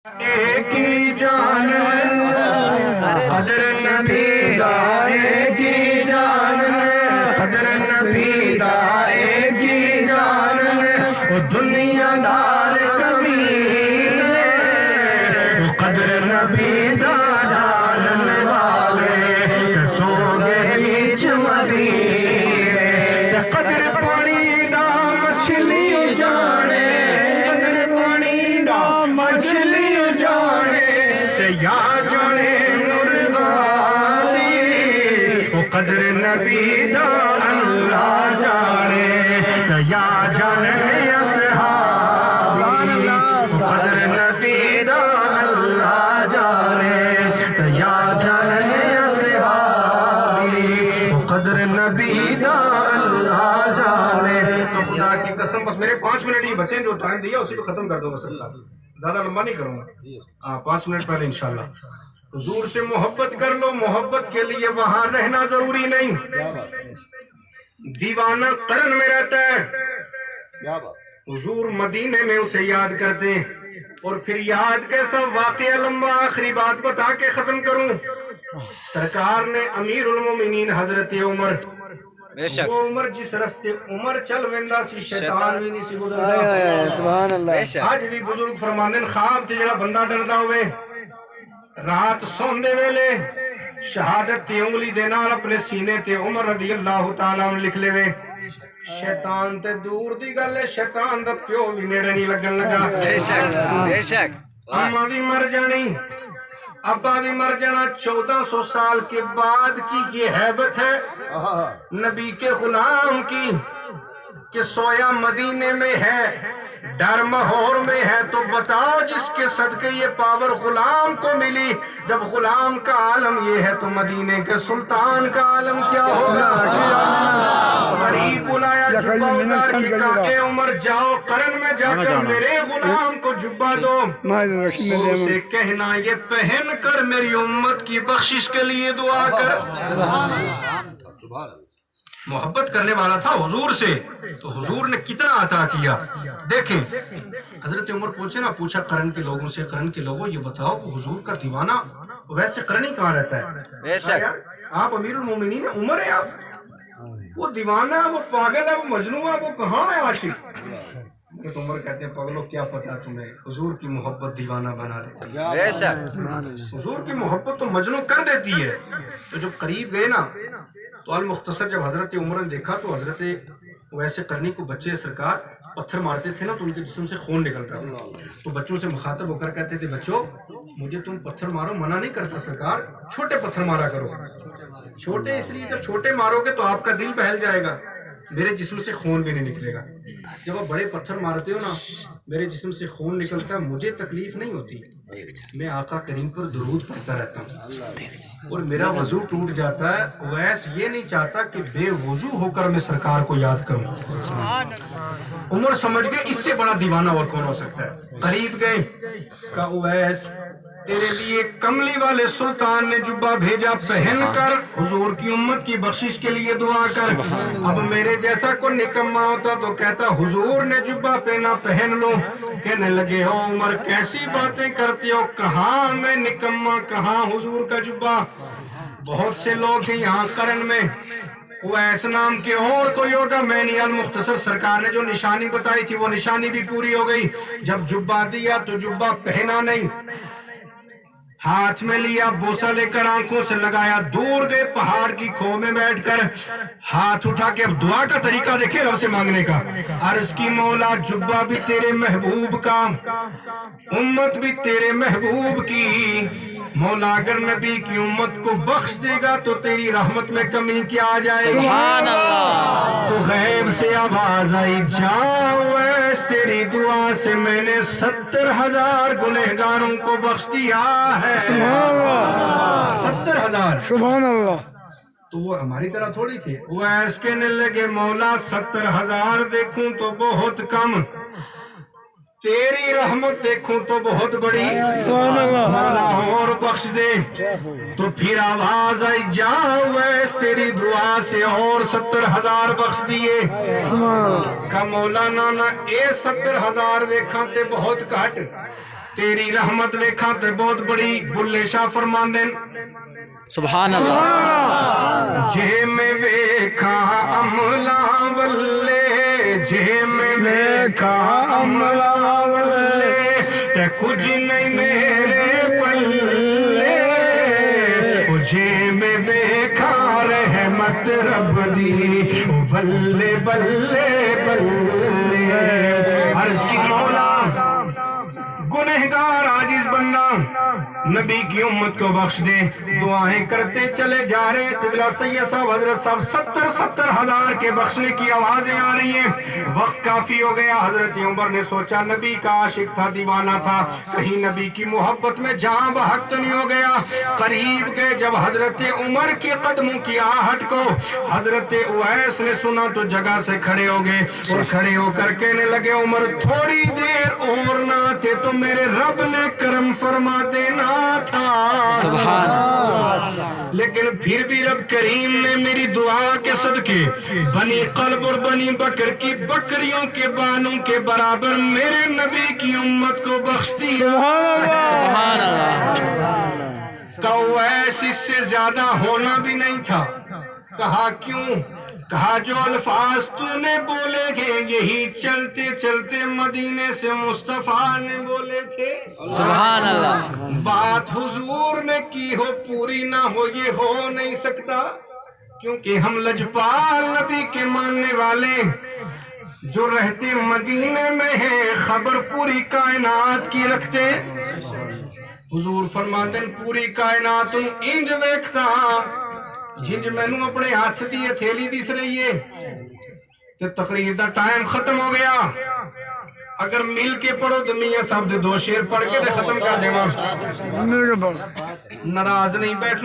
ایک ہی جان قدر نبی دا ایک ہی جان قدر نبی دا ایک ہی جان وہ دنیا دار کمین قدر نبی دا جانن والے سو گئے بیچ مدینے قدر پانی دا مچھلی جانے قدر پانی دا مچھلی یا جانے مرغاری وہ قدر نبی دا اللہ جانے یا جانے اصحابی وہ قدر نبی دا اللہ جانے یا جانے اصحابی وہ قدر نبی دا اللہ جانے. خدا کی قسم بس میرے 5 منٹ ہی بچے جو ٹائم دیا اسی کو ختم کر دو. بس زیادہ لمبا نہیں کروں گا. 5 منٹ پہلے انشاءاللہ. حضور سے محبت کر لو. محبت کے لیے وہاں رہنا ضروری نہیں. دیوانہ قرن میں رہتا ہے. حضور مدینے میں اسے یاد کرتے ہیں. اور پھر یاد کیسا واقعہ لمبا. آخری بات بتا کے ختم کروں. سرکار نے امیر المومنین حضرت عمر وہ عمر جس رستے عمر چل ویندا سی شیطان بھی نہیں سی گزردا. سبحان اللہ. آج بھی بزرگ فرماندے خواب تے جڑا بندہ ڈردا ہوئے رات سوندے ویلے شہادت دی انگلی دے نال اپنے سینے تے عمر رضی اللہ تعالی عنہ لکھ لے. شیطان تے دور دی گل ہے. شیطان دا پیو بھی نیڑے نہیں لگن لگا. بے شک بے شک. اماں بھی مر جانی ابا بھی مر جانا. 1400 سال کے بعد کی یہ حیبت ہے نبی کے غلام کی کہ سویا مدینے میں ہے ڈر مہور میں ہے. تو بتاؤ جس کے صدقے یہ پاور غلام کو ملی. جب غلام کا عالم یہ ہے تو مدینے کے سلطان کا عالم کیا ہوگا. غریب بلایا جبہ اتار کے کہا اے عمر جاؤ قرن میں جا کر میرے غلام کو جبہ دو. اسے کہنا یہ پہن کر میری امت کی بخشش کے لیے دعا کر. سبحان اللہ. محبت کرنے والا تھا حضور سے تو حضور نے کتنا عطا کیا. دیکھیں حضرت عمر پوچھا قرن کے لوگوں سے قرن کے لوگوں یہ بتاؤ کہ حضور کا دیوانہ ویسے قرنی کہاں رہتا ہے. آپ امیر المومنین عمر ہے. آپ وہ دیوانہ وہ پاگل ہے وہ مجنون ہے وہ کہاں ہے عاشق. تو عمر کہتے ہیں پاگلوں کیا پتا تمہیں حضور کی محبت دیوانہ بنا دیتی ہے. حضور کی محبت تو مجنون کر دیتی ہے. تو جب قریب گئے نا تو المختصر جب حضرت عمر نے دیکھا تو حضرت ویسے کرنی کو بچے سرکار پتھر مارتے تھے نا تو ان کے جسم سے خون نکلتا تھا. تو بچوں سے مخاطب ہو کر کہتے تھے بچوں مجھے تم پتھر مارو منع نہیں کرتا سرکار چھوٹے پتھر مارا کرو. چھوٹے اس لیے جب چھوٹے مارو گے تو آپ کا دل بہل جائے گا میرے جسم سے خون بھی نہیں نکلے گا. جب آپ بڑے پتھر مارتے ہو نا میرے جسم سے خون نکلتا ہے مجھے تکلیف نہیں ہوتی. میں آقا کریم پر درود پڑھتا رہتا ہوں اور میرا وضو ٹوٹ جاتا ہے. اویس یہ نہیں چاہتا کہ بے وضو ہو کر میں سرکار کو یاد کروں. عمر سمجھ گئے اس سے بڑا دیوانہ اور کون ہو سکتا ہے. قریب گئے کہا اویس تیرے لیے کملی والے سلطان نے جبہ بھیجا پہن کر حضور کی امت کی بخشش کے لیے دعا کر. اب میرے جیسا کوئی نکما ہوتا تو کہتا حضور نے جبہ پہنا پہن لو. کہنے لگے ہو عمر کیسی باتیں کرتے ہو کہاں میں نکما کہاں حضور کا جبہ. بہت سے لوگ ہیں یہاں قرن میں وہ ایس نام کے اور کوئی ہوگا میں نہیں. المختصر سرکار نے جو نشانی بتائی تھی وہ نشانی بھی پوری ہو گئی. جب جبہ دیا تو جبہ پہنا نہیں ہاتھ میں لیا بوسہ لے کر آنکھوں سے لگایا. دور گئے پہاڑ کی کھو میں بیٹھ کر ہاتھ اٹھا کے اب دعا کا طریقہ دیکھے رب سے مانگنے کا. عرض کی مولا جبہ بھی تیرے محبوب کا امت بھی تیرے محبوب کی. مولا اگر نبی کی امت کو بخش دے گا تو تیری رحمت میں کمی کیا آ جائے گی. سبحان اللہ. تو غیب سے آواز آئی جاؤ ایس تیری دعا سے میں نے 70,000 گنہگاروں کو بخش دیا ہے. سبحان اللہ. 70,000. سبحان اللہ. تو وہ ہماری طرح تھوڑی تھے. وہ ایس کہنے لگے مولا 70,000 دیکھوں تو بہت کم تیری رحمت دیکھوں تو بہت بڑی. مولا اور بخش دے. تو پھر آواز آئی جاؤ ویس تیری دعا سے اور 70,000 بخش دیے. کہ مولا نانا اے 70,000 ویکھاں تے بہت گھٹ تیری رحمت ویکھاں تے بہت بڑی۔ بلے شاہ فرماندے سبحان اللہ۔ جے میں ویکھاں عملہ ولے، جے میں ویکھاں عملہ ولے، تے کچھ نہیں میرے پلے، جے میں ویکھاں رحمت رب دی، بلے بلے بلے۔ عرض کی مولا گنہگار عاجز بندہ نبی کی امت کو بخش دے۔ دعائیں کرتے چلے جا رہے۔ قبلہ سید صاحب حضرت صاحب 70 ہزار کے بخشنے کی آوازیں آ رہی ہیں۔ وقت کافی ہو گیا۔ حضرت عمر نے سوچا نبی کا عاشق تھا، دیوانہ تھا، کہیں نبی کی محبت میں جان بحق تو نہیں ہو گیا۔ قریب گئے جب حضرت عمر کے قدموں کی آہٹ کو حضرت اویس نے سنا تو جگہ سے کھڑے ہو گئے اور کھڑے ہو کر کہنے لگے عمر تھوڑی دیر اور نہ تھے تو میرے رب نے کرم فرما دینا تھا، سبحان اللہ۔ لیکن پھر بھی رب کریم نے میری دعا کے صدقے بنی قلب اور بنی بکر کی بکریوں کے بانوں کے برابر میرے نبی کی امت کو بخش دیا۔ سبحان اللہ۔ اویس اس سے زیادہ ہونا بھی نہیں تھا۔ کہا کیوں؟ کہا جو الفاظ تو نے بولے گے یہی چلتے چلتے مدینے سے مصطفیٰ نے بولے تھے۔ سبحان اللہ۔ بات حضور نے کی ہو پوری نہ ہو یہ ہو نہیں سکتا، کیونکہ ہم لجپال نبی کے ماننے والے جو رہتے مدینے میں ہیں خبر پوری کائنات کی رکھتے۔ حضور فرماتے ہیں پوری کائنات انج ویکھتا جنج مینوں اپنے ہاتھ دی ہتھیلی دس رہی ہے۔ تے تقریر دا ٹائم ختم ہو گیا۔ اگر مل کے پڑھو تو میاں صاحب دے 2 شعر پڑھ کے تے ختم کر دیواں۔ ناراض نہیں بیٹھ